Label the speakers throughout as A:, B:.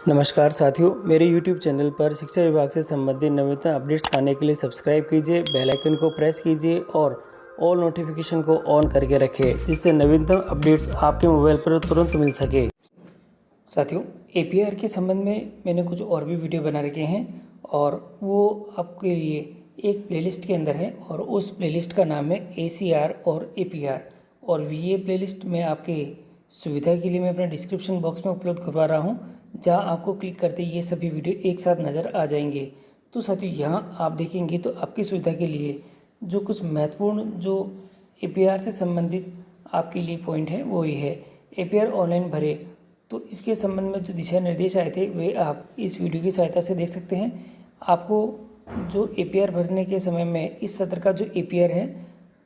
A: नमस्कार साथियों, मेरे YouTube चैनल पर शिक्षा विभाग से संबंधित नवीनतम अपडेट्स पाने के लिए सब्सक्राइब कीजिए, बेल आइकन को प्रेस कीजिए और ऑल नोटिफिकेशन को ऑन करके रखें, जिससे नवीनतम अपडेट्स आपके मोबाइल पर तुरंत मिल सके। साथियों, APR के संबंध में मैंने कुछ और भी वीडियो बना रखे हैं और वो आपके लिए एक प्लेलिस्ट के अंदर है और उस प्लेलिस्ट का नाम है ACR और APR। और ये प्लेलिस्ट मैं आपके सुविधा के लिए मैं अपने डिस्क्रिप्शन बॉक्स में उपलब्ध करवा रहा हूँ, जहाँ आपको क्लिक करते ये सभी वीडियो एक साथ नज़र आ जाएंगे। तो साथियों, यहाँ आप देखेंगे तो आपकी सुविधा के लिए जो कुछ महत्वपूर्ण जो APR से संबंधित आपके लिए पॉइंट है वो ये है, APR ऑनलाइन भरे। तो इसके संबंध में जो दिशा निर्देश आए थे वे आप इस वीडियो की सहायता से देख सकते हैं। आपको जो APR भरने के समय में इस सत्र का जो APR है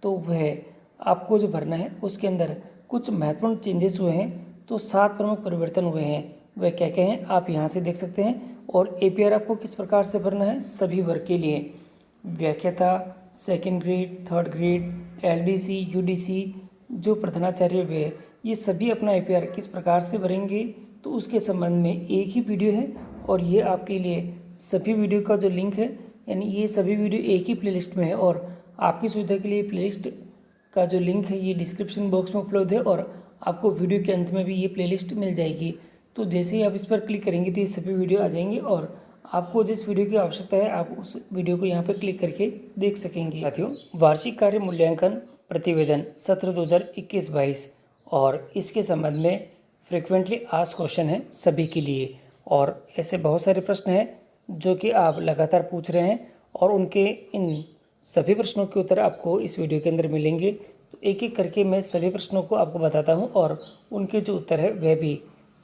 A: तो वह आपको जो भरना है उसके अंदर कुछ महत्वपूर्ण चेंजेस हुए हैं। तो 7 प्रमुख परिवर्तन हुए हैं, वह क्या क्या हैं आप यहाँ से देख सकते हैं। और APR आपको किस प्रकार से भरना है सभी वर्ग के लिए, व्याख्याता, second grade, third grade, LDC, UDC, जो प्रधानाचार्य वे ये सभी अपना APR किस प्रकार से भरेंगे तो उसके संबंध में एक ही वीडियो है। और ये आपके लिए सभी वीडियो का जो लिंक है, यानी ये सभी वीडियो एक ही प्लेलिस्ट में है और आपकी सुविधा के लिए प्लेलिस्ट का जो लिंक है ये डिस्क्रिप्शन बॉक्स में उपलब्ध है और आपको वीडियो के अंत में भी ये प्लेलिस्ट मिल जाएगी। तो जैसे ही आप इस पर क्लिक करेंगे तो ये सभी वीडियो आ जाएंगे और आपको जिस वीडियो की आवश्यकता है आप उस वीडियो को यहाँ पर क्लिक करके देख सकेंगे। साथियों, वार्षिक कार्य मूल्यांकन प्रतिवेदन सत्र 2021-22 और इसके संबंध में फ्रिक्वेंटली आस्क्ड क्वेश्चन है सभी के लिए। और ऐसे बहुत सारे प्रश्न हैं जो कि आप लगातार पूछ रहे हैं और उनके इन सभी प्रश्नों के उत्तर आपको इस वीडियो के अंदर मिलेंगे। तो एक एक करके मैं सभी प्रश्नों को आपको बताता हूं और उनके जो उत्तर है वह भी।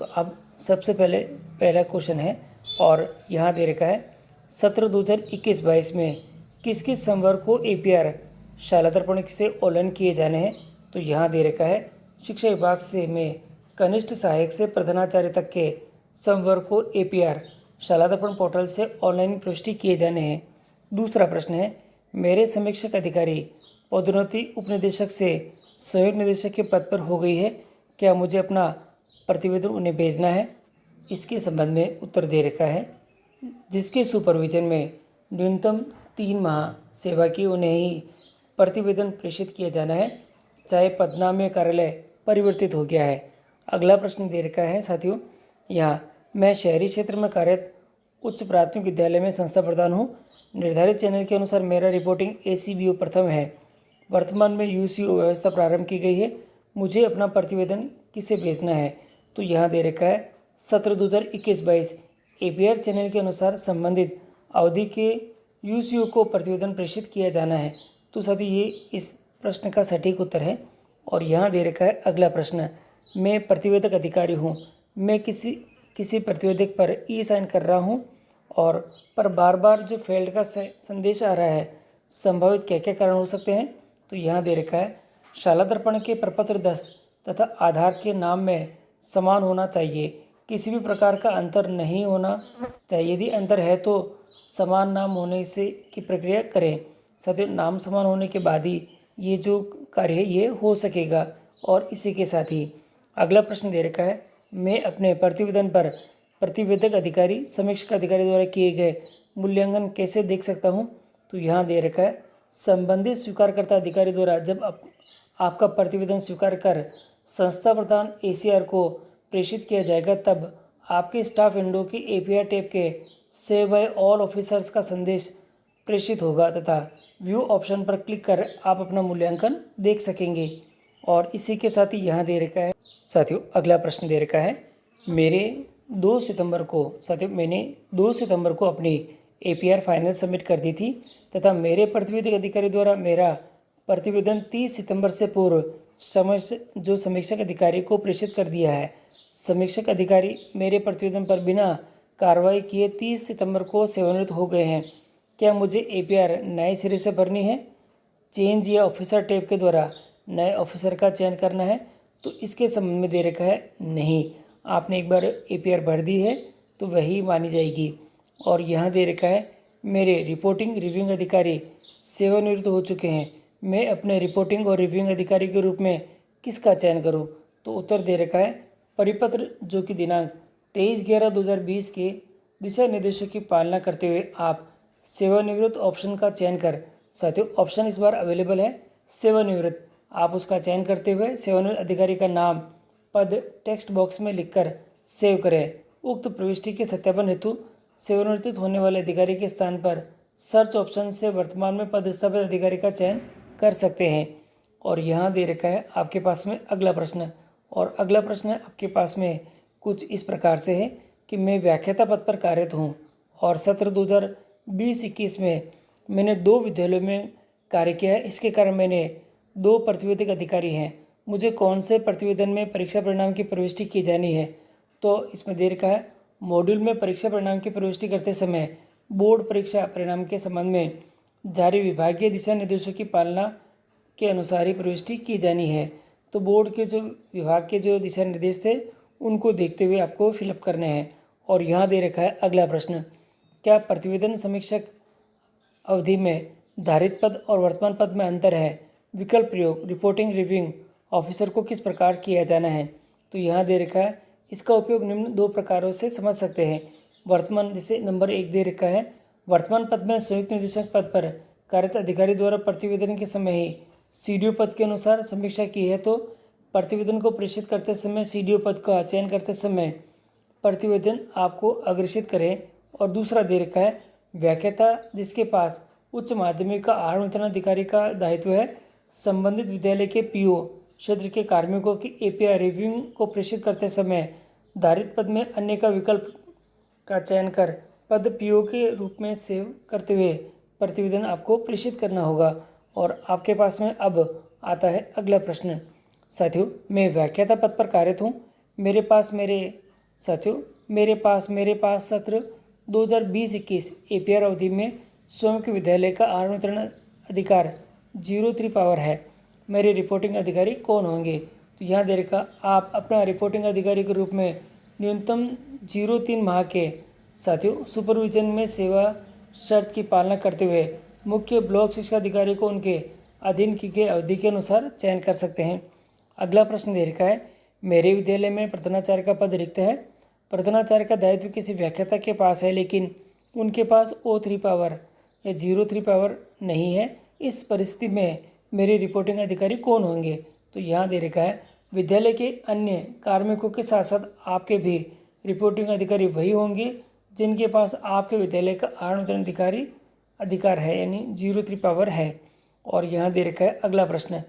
A: तो अब सबसे पहले पहला क्वेश्चन है और यहाँ दे रखा है, सत्र 2021-22 में किस किस संवर्ग को APR शाला दर्पण से ऑनलाइन किए जाने हैं। तो यहाँ दे रखा है, शिक्षा विभाग से में कनिष्ठ सहायक से प्रधानाचार्य तक के संवर्ग को APR शाला दर्पण पोर्टल से ऑनलाइन प्रविष्टि किए जाने हैं। दूसरा प्रश्न है, मेरे समीक्षक अधिकारी पदोन्नति उपनिदेशक से सहयोग निदेशक के पद पर हो गई है, क्या मुझे अपना प्रतिवेदन उन्हें भेजना है। इसके संबंध में उत्तर दे रखा है, जिसके सुपरविजन में न्यूनतम 3 माह सेवा की उन्हें ही प्रतिवेदन प्रेषित किया जाना है, चाहे पदनाम में कार्यालय परिवर्तित हो गया है। अगला प्रश्न दे रखा है साथियों, यहाँ मैं शहरी क्षेत्र में कार्यरत उच्च प्राथमिक विद्यालय में संस्था प्रधान हूँ। निर्धारित चैनल के अनुसार मेरा रिपोर्टिंग ACBO प्रथम है। वर्तमान में UCO व्यवस्था प्रारंभ की गई है, मुझे अपना प्रतिवेदन किसे भेजना है। तो यहाँ दे रखा है, सत्र 2021-22 APR चैनल के अनुसार संबंधित अवधि के UCO को प्रतिवेदन प्रेषित किया जाना है। तो साथियों, ये इस प्रश्न का सटीक उत्तर है। और यहाँ दे रखा है अगला प्रश्न, मैं प्रतिवेदक अधिकारी हूँ, मैं किसी प्रतिवेदक पर E-साइन कर रहा हूँ और पर बार बार जो फेल्ड का संदेश आ रहा है, संभावित क्या क्या कारण हो सकते हैं। तो यहाँ दे रखा है, शाला दर्पण के प्रपत्र 10 तथा आधार के नाम में समान होना चाहिए, किसी भी प्रकार का अंतर नहीं होना चाहिए, यदि अंतर है तो समान नाम होने से की प्रक्रिया करें। साथियों, नाम समान होने के बाद ही ये जो कार्य है ये हो सकेगा। और इसी के साथ ही अगला प्रश्न दे रखा है, मैं अपने प्रतिवेदन पर प्रतिवेदक अधिकारी समीक्षक अधिकारी द्वारा किए गए मूल्यांकन कैसे देख सकता हूं। तो यहाँ दे रखा है, संबंधित स्वीकारकर्ता अधिकारी द्वारा जब आपका प्रतिवेदन स्वीकार कर संस्था प्रधान ACR को प्रेषित किया जाएगा, तब आपके स्टाफ विंडो की APR टैब के सेव बाय ऑल ऑफिसर्स का संदेश प्रेषित होगा तथा व्यू ऑप्शन पर क्लिक कर आप अपना मूल्यांकन देख सकेंगे। और इसी के साथ ही यहाँ दे रखा है साथियों, अगला प्रश्न दे रखा है, मैंने 2 सितंबर को अपनी APR फाइनल सबमिट कर दी थी तथा मेरे प्रतिवेदक अधिकारी द्वारा मेरा प्रतिवेदन 30 सितंबर से पूर्व समय से जो समीक्षक अधिकारी को प्रेषित कर दिया है। समीक्षक अधिकारी मेरे प्रतिवेदन पर बिना कार्रवाई किए 30 सितंबर को सेवानिवृत्त हो गए हैं, क्या मुझे APR नए सिरे से भरनी है, चेंज या ऑफिसर टैब के द्वारा नए ऑफिसर का चयन करना है। तो इसके संबंध में दे रखा है, नहीं, आपने एक बार APR भर दी है तो वही मानी जाएगी। और यहाँ दे रखा है, मेरे रिपोर्टिंग रिव्यूइंग अधिकारी सेवानिवृत्त हो चुके हैं, मैं अपने रिपोर्टिंग और रिव्यूइंग अधिकारी के रूप में किसका चयन करूँ। तो उत्तर दे रखा है, परिपत्र जो कि दिनांक 23/11/2020 के दिशा निर्देशों की पालना करते हुए आप सेवानिवृत्त ऑप्शन का चयन कर, साथियों ऑप्शन इस बार अवेलेबल है सेवानिवृत्त, आप उसका चयन करते हुए सेवानिवृत्त अधिकारी का नाम पद टेक्स्ट बॉक्स में लिखकर सेव करें। उक्त प्रविष्टि के सत्यापन हेतु सेवानिवृत्त होने वाले अधिकारी के स्थान पर सर्च ऑप्शन से वर्तमान में पदस्थापित अधिकारी का चयन कर सकते हैं। और यहाँ दे रखा है आपके पास में अगला प्रश्न, और अगला प्रश्न आपके पास में कुछ इस प्रकार से है कि मैं व्याख्याता पद पर कार्यरत हूँ और सत्र 2020-21 में मैंने 2 विद्यालयों में कार्य किया है। इसके कारण मैंने 2 प्रतिवेदक अधिकारी हैं। मुझे कौन से प्रतिवेदन में परीक्षा परिणाम की प्रविष्टि की जानी है? तो इसमें दे रखा है मॉड्यूल में परीक्षा परिणाम की प्रविष्टि करते समय बोर्ड परीक्षा परिणाम के संबंध में जारी विभागीय दिशा निर्देशों की पालना के अनुसार ही प्रविष्टि की जानी है। तो बोर्ड के जो विभाग के जो दिशा निर्देश थे उनको देखते हुए आपको फिलअप करने हैं। और यहाँ दे रखा है अगला प्रश्न, क्या प्रतिवेदन समीक्षक अवधि में धारित पद और वर्तमान पद में अंतर है? विकल्प प्रयोग रिपोर्टिंग रिव्यूइंग ऑफिसर को किस प्रकार किया जाना है? तो यहाँ दे रखा है इसका उपयोग निम्न 2 प्रकारों से समझ सकते हैं। वर्तमान, जैसे नंबर 1 दे रखा है वर्तमान पद में संयुक्त निदेशक पद पर कार्यरत अधिकारी द्वारा प्रतिवेदन के समय ही सीडीओ पद के अनुसार समीक्षा की है, तो प्रतिवेदन को प्रेषित करते समय सीडीओ पद का चयन करते समय प्रतिवेदन आपको अग्रेषित करें। और दूसरा दे रखा है व्याख्याता जिसके पास उच्च माध्यमिक का आहार वितरण अधिकारी का दायित्व है, संबंधित विद्यालय के पीओ क्षेत्र के कार्मिकों की एपीआई रिव्यूइंग को प्रेषित करते समय धारित पद में अन्य का विकल्प का चयन कर पद पीओ के रूप में सेव करते हुए प्रतिवेदन आपको प्रेषित करना होगा। और आपके पास में अब आता है अगला प्रश्न, साथियों मैं व्याख्याता पद पर कार्यरत हूँ। मेरे पास सत्र 2020-21 एपीआर अवधि में स्वयं के विद्यालय का आहार वितरण अधिकार 03 पावर है। मेरे रिपोर्टिंग अधिकारी कौन होंगे? तो यहाँ दे रखा आप अपना रिपोर्टिंग अधिकारी के रूप में न्यूनतम 03 माह के साथियों सुपरविजन में सेवा शर्त की पालना करते हुए मुख्य ब्लॉक शिक्षा अधिकारी को उनके अधीन की गई अवधि के अनुसार चयन कर सकते हैं। अगला प्रश्न दे रखा है मेरे विद्यालय में प्रधानाचार्य का पद रिक्त है। प्रधानाचार्य का दायित्व किसी व्याख्याता के पास है, लेकिन उनके पास O3 पावर या 03 पावर नहीं है। इस परिस्थिति में मेरे रिपोर्टिंग अधिकारी कौन होंगे? तो यहाँ दे रखा है विद्यालय के अन्य कार्मिकों के साथ साथ आपके भी रिपोर्टिंग अधिकारी वही होंगे जिनके पास आपके विद्यालय का आहार वितरण अधिकार है, यानी 03 पावर है। और यहाँ दे रखा है अगला प्रश्न,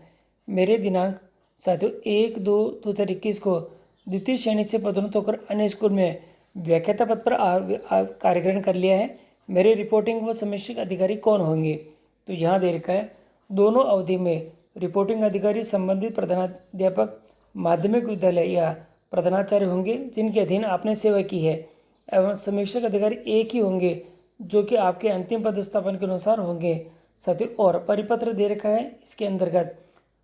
A: मेरे दिनांक साथियों 1/2/2021 को द्वितीय श्रेणी से पदोन्नत होकर अन्य स्कूल में व्याख्याता पद पर कार्यग्रहण कर लिया है। मेरे रिपोर्टिंग व समीक्षक अधिकारी कौन होंगे? तो यहाँ दे रखा है दोनों अवधि में रिपोर्टिंग अधिकारी संबंधित प्रधानाध्यापक माध्यमिक विद्यालय या प्रधानाचार्य होंगे जिनके अधीन आपने सेवा की है, एवं समीक्षक अधिकारी एक ही होंगे जो कि आपके अंतिम पदस्थापन के अनुसार होंगे साथियों। और परिपत्र दे रखा है इसके अंतर्गत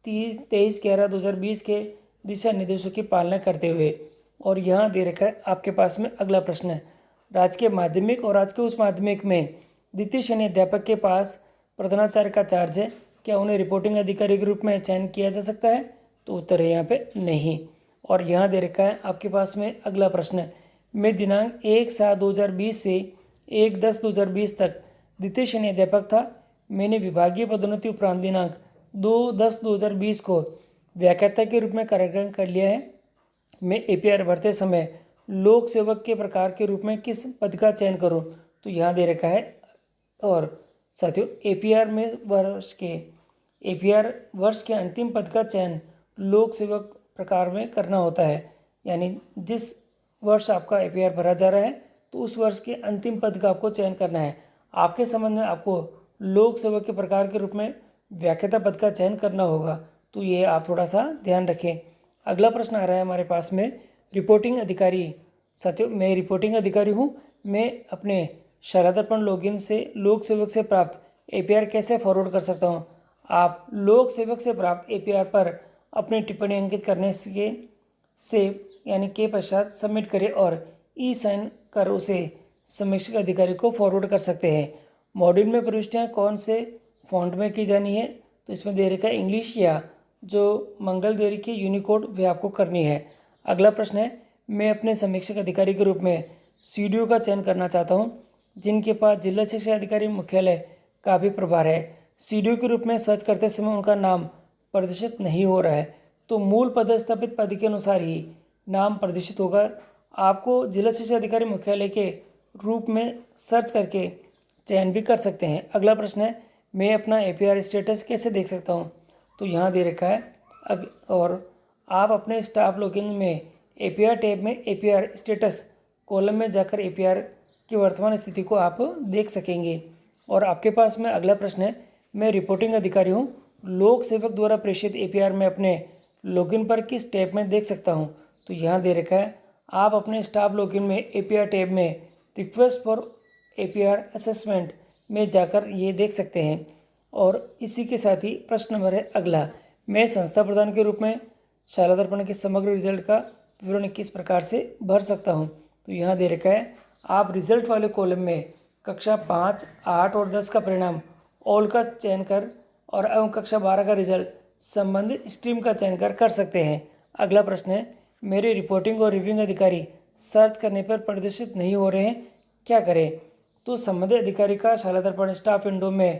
A: 23/11/2020 के दिशा निर्देशों की पालना करते हुए। और यहाँ दे रखा है आपके पास में अगला प्रश्न, राजकीय माध्यमिक और राजकीय उच्च माध्यमिक में द्वितीय श्रेणी अध्यापक के पास प्रधानाचार्य का चार्ज है, क्या उन्हें रिपोर्टिंग अधिकारी के रूप में चयन किया जा सकता है? तो उत्तर है यहाँ पे नहीं। और यहाँ दे रखा है आपके पास में अगला प्रश्न, मैं दिनांक 1/7/2020 से 1/10/2020 तक द्वितीय श्रेणी अध्यापक था। मैंने विभागीय पदोन्नति उपरांत दिनांक 2/10/2020 को व्याख्याता के रूप में कार्यग्रहण कर लिया है। मैं एपीआर भरते समय लोक सेवक के प्रकार के रूप में किस पद का चयन करूं? तो यहाँ दे रखा है। और साथियों एपीआर वर्ष के अंतिम पद का चयन लोक सेवक प्रकार में करना होता है, यानी जिस वर्ष आपका एपीआर भरा जा रहा है तो उस वर्ष के अंतिम पद का आपको चयन करना है। आपके संबंध में आपको लोक सेवक के प्रकार के रूप में व्याख्याता पद का चयन करना होगा, तो ये आप थोड़ा सा ध्यान रखें। अगला प्रश्न आ रहा है हमारे पास में रिपोर्टिंग अधिकारी। साथियों मैं रिपोर्टिंग अधिकारी हूँ, मैं अपने शाला दर्पण लॉगिन से लोक सेवक से प्राप्त एपीआर कैसे फॉरवर्ड कर सकता हूँ? आप लोक सेवक से प्राप्त एपीआर पर अपनी टिप्पणी अंकित करने से यानी के पश्चात सबमिट करें और ई साइन कर उसे समीक्षक अधिकारी को फॉरवर्ड कर सकते हैं। मॉड्यूल में प्रविष्टियाँ कौन से फॉन्ट में की जानी है? तो इसमें दे रखा है इंग्लिश या जो मंगल दे रखी है यूनिकोड वे आपको करनी है। अगला प्रश्न है मैं अपने समीक्षक अधिकारी के रूप में सीडीओ का चयन करना चाहता हूं, जिनके पास जिला शिक्षा अधिकारी मुख्यालय का भी प्रभार है। सीडीओ के रूप में सर्च करते समय उनका नाम प्रदर्शित नहीं हो रहा है, तो मूल पदस्थापित पद के अनुसार ही नाम प्रदर्शित होगा। आपको जिला शिक्षा अधिकारी मुख्यालय के रूप में सर्च करके चयन भी कर सकते हैं। अगला प्रश्न है, मैं अपना एपीआर स्टेटस कैसे देख सकता हूँ? तो यहाँ दे रखा है और आप अपने स्टाफ लॉगिन में एपीआर टैब में एपीआर स्टेटस कॉलम में जाकर एपीआर की वर्तमान स्थिति को आप देख सकेंगे। और आपके पास में अगला प्रश्न है, मैं रिपोर्टिंग अधिकारी हूँ, लोक सेवक द्वारा प्रेषित एपीआर में अपने लॉगिन पर किस टैब में देख सकता हूँ? तो यहाँ दे रखा है, आप अपने स्टाफ लॉगिन में एपीआर टैब में रिक्वेस्ट फॉर एपीआर असेसमेंट में जाकर ये देख सकते हैं। और इसी के साथ ही प्रश्न नंबर है अगला, मैं संस्था प्रधान के रूप में शाला दर्पण के समग्र रिजल्ट का विवरण किस प्रकार से भर सकता हूं? तो यहाँ दे रखा है, आप रिजल्ट वाले कॉलम में कक्षा 5, 8 और 10 का परिणाम ऑल का चयन कर और एवं कक्षा 12 का रिजल्ट संबंधित स्ट्रीम का चयन कर सकते हैं। अगला प्रश्न है, मेरे रिपोर्टिंग और रिव्यूइंग अधिकारी सर्च करने पर प्रदर्शित नहीं हो रहे हैं, क्या करें? तो संबंधित अधिकारी का शाला दर्पण स्टाफ विंडो में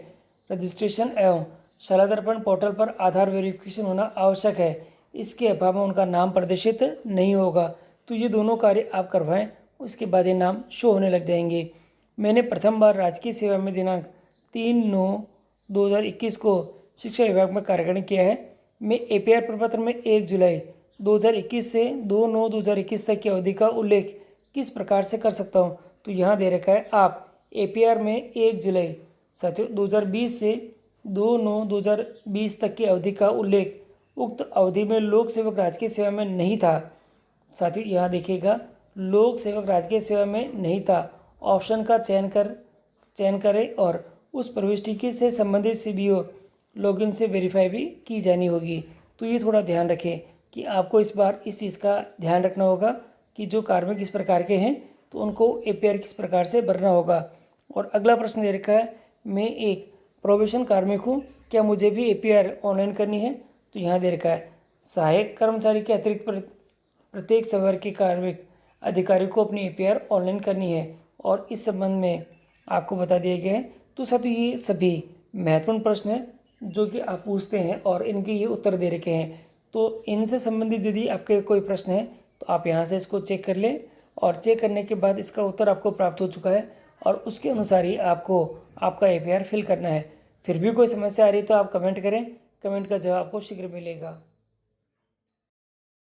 A: रजिस्ट्रेशन एवं शाला दर्पण पोर्टल पर आधार वेरिफिकेशन होना आवश्यक है। इसके अभाव में उनका नाम प्रदर्शित नहीं होगा। तो ये दोनों कार्य आप करवाएं, उसके बाद ये नाम शो होने लग जाएंगे। मैंने प्रथम बार राजकीय सेवा में दिनांक 3/9/2021 को शिक्षा विभाग में कार्यकारिणी किया है। मैं एपीआर प्रपत्र में 1 जुलाई 2021 से 2/9/2021 तक की अवधि का उल्लेख किस प्रकार से कर सकता हूँ? तो यहाँ दे रखा है, आप एपीआर में 1 जुलाई 2020 से 2/9/2020 तक की अवधि का उल्लेख उक्त अवधि में लोक सेवक राजकीय सेवा में नहीं था। साथियों यहाँ देखिएगा, लोक सेवक राजकीय सेवा में नहीं था ऑप्शन का चयन करें और उस प्रविष्टि के से संबंधित सीबीओ लॉगिन से वेरीफाई भी की जानी होगी। तो ये थोड़ा ध्यान रखें कि आपको इस बार इस चीज़ का ध्यान रखना होगा कि जो कार्मिक इस प्रकार के हैं तो उनको एपीआर किस प्रकार से भरना होगा। और अगला प्रश्न दे रखा है, मैं एक प्रोबेशन कार्मिक हूँ, क्या मुझे भी एपीआर ऑनलाइन करनी है? तो यहाँ दे रखा है, सहायक कर्मचारी के अतिरिक्त प्रत्येक संवर्ग के कार्मिक अधिकारी को अपनी एपीआर ऑनलाइन करनी है और इस संबंध में आपको बता दिया गया है। तो साथियों ये सभी महत्वपूर्ण प्रश्न हैं जो कि आप पूछते हैं और इनके ये उत्तर दे रखे हैं। तो इनसे संबंधित यदि आपके कोई प्रश्न है तो आप यहाँ से इसको चेक कर लें और चेक करने के बाद इसका उत्तर आपको प्राप्त हो चुका है और उसके अनुसार ही आपको आपका एपीआर फिल करना है। फिर भी कोई समस्या आ रही तो आप कमेंट करें, कमेंट का जवाब आपको शीघ्र मिलेगा।